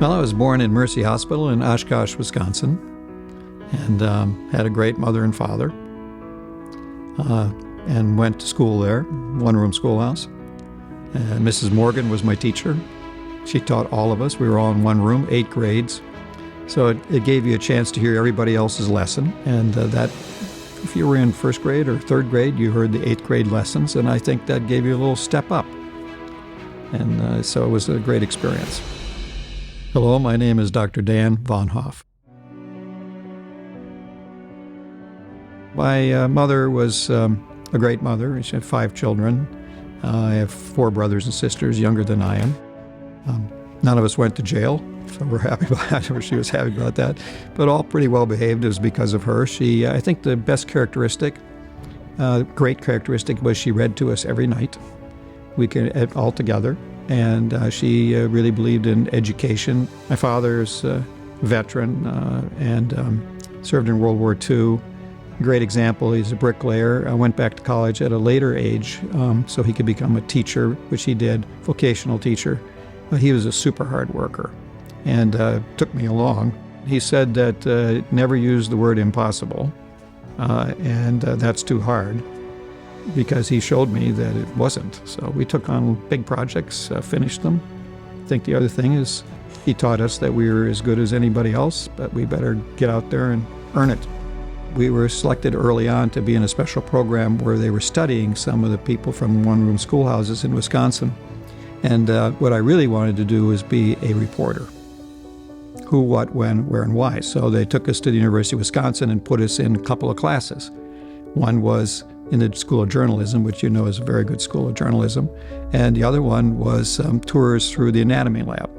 Well, I was born in Mercy Hospital in Oshkosh, Wisconsin, and had a great mother and father, and went to school there, one-room schoolhouse. Mrs. Morgan was my teacher. She taught all of us. We were all in one room, 8 grades. So it gave you a chance to hear everybody else's lesson, and that if you were in first grade or third grade, you heard the 8th grade lessons, and I think that gave you a little step up. And so it was a great experience. Hello, my name is Dr. Dan von Hoff. My mother was a great mother. She had 5 children. I have 4 brothers and sisters younger than I am. None of us went to jail, so we're happy about that, or she was happy about that. But all pretty well behaved. It was because of her. She, I think the best characteristic, great characteristic, was she read to us every night. We could all together. And she really believed in education. My father's a veteran and served in World War II. Great example, he's a bricklayer. I went back to college at a later age so he could become a teacher, which he did, vocational teacher. But he was a super hard worker and took me along. He said that never use the word impossible, and that's too hard, because he showed me that it wasn't. So we took on big projects, finished them. I think the other thing is he taught us that we were as good as anybody else, but we better get out there and earn it. We were selected early on to be in a special program where they were studying some of the people from one-room schoolhouses in Wisconsin. And what I really wanted to do was be a reporter. Who, what, when, where, and why. So they took us to the University of Wisconsin and put us in a couple of classes. One was in the School of Journalism, which you know is a very good school of journalism. And the other one was tours through the anatomy lab.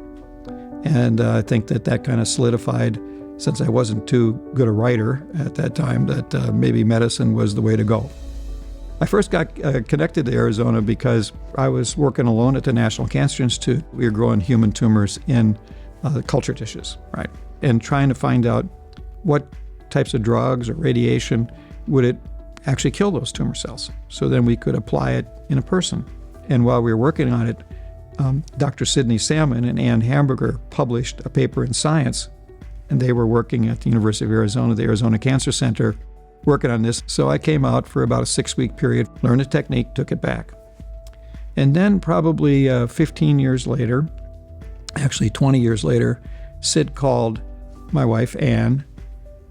And I think that kind of solidified, since I wasn't too good a writer at that time, that maybe medicine was the way to go. I first got connected to Arizona because I was working alone at the National Cancer Institute. We were growing human tumors in culture dishes, right? And trying to find out what types of drugs or radiation would it actually kill those tumor cells, so then we could apply it in a person. And while we were working on it, Dr. Sidney Salmon and Ann Hamburger published a paper in Science, and they were working at the University of Arizona, the Arizona Cancer Center, working on this. So I came out for about a 6-week period, learned the technique, took it back. And then probably 15 years later, actually 20 years later, Sid called my wife, Ann,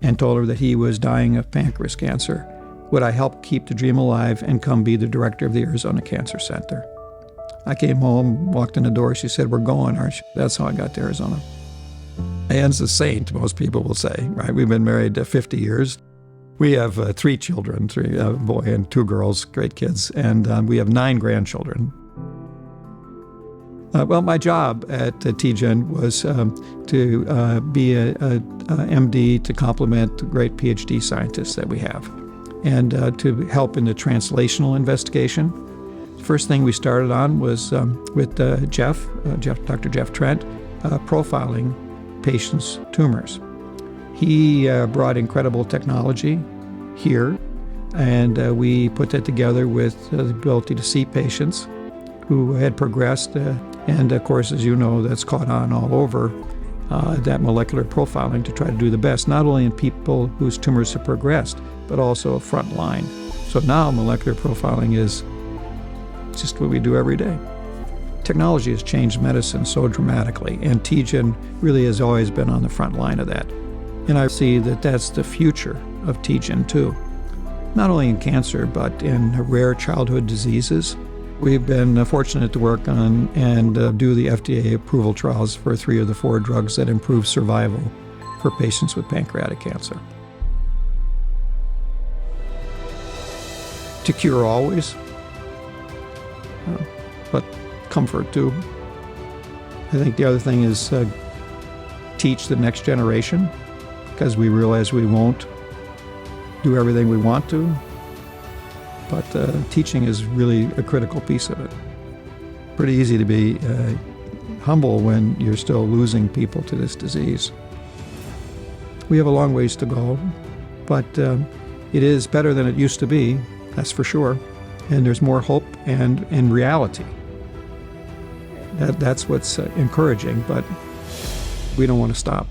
and told her that he was dying of pancreas cancer. Would I help keep the dream alive and come be the director of the Arizona Cancer Center? I came home, walked in the door. She said, "We're going, aren't you?" That's how I got to Arizona. Ann's a saint, most people will say, right? We've been married 50 years. We have 3 children, 3 a boy and 2 girls, great kids, and we have 9 grandchildren. Well, my job at TGen was to be a MD to complement the great PhD scientists that we have, and to help in the translational investigation. The first thing we started on was with Dr. Jeff Trent, profiling patients' tumors. He brought incredible technology here, and we put that together with the ability to see patients who had progressed, and of course, as you know, that's caught on all over, that molecular profiling to try to do the best, not only in people whose tumors have progressed, but also a front line. So now molecular profiling is just what we do every day. Technology has changed medicine so dramatically, and TGen really has always been on the front line of that. And I see that that's the future of TGen too, not only in cancer, but in rare childhood diseases. We've been fortunate to work on and do the FDA approval trials for 3 of the 4 drugs that improve survival for patients with pancreatic cancer. To cure always, but comfort too. I think the other thing is teach the next generation, because we realize we won't do everything we want to, but teaching is really a critical piece of it. Pretty easy to be humble when you're still losing people to this disease. We have a long ways to go, but it is better than it used to be, that's for sure. And there's more hope and reality. That's what's encouraging, but we don't want to stop.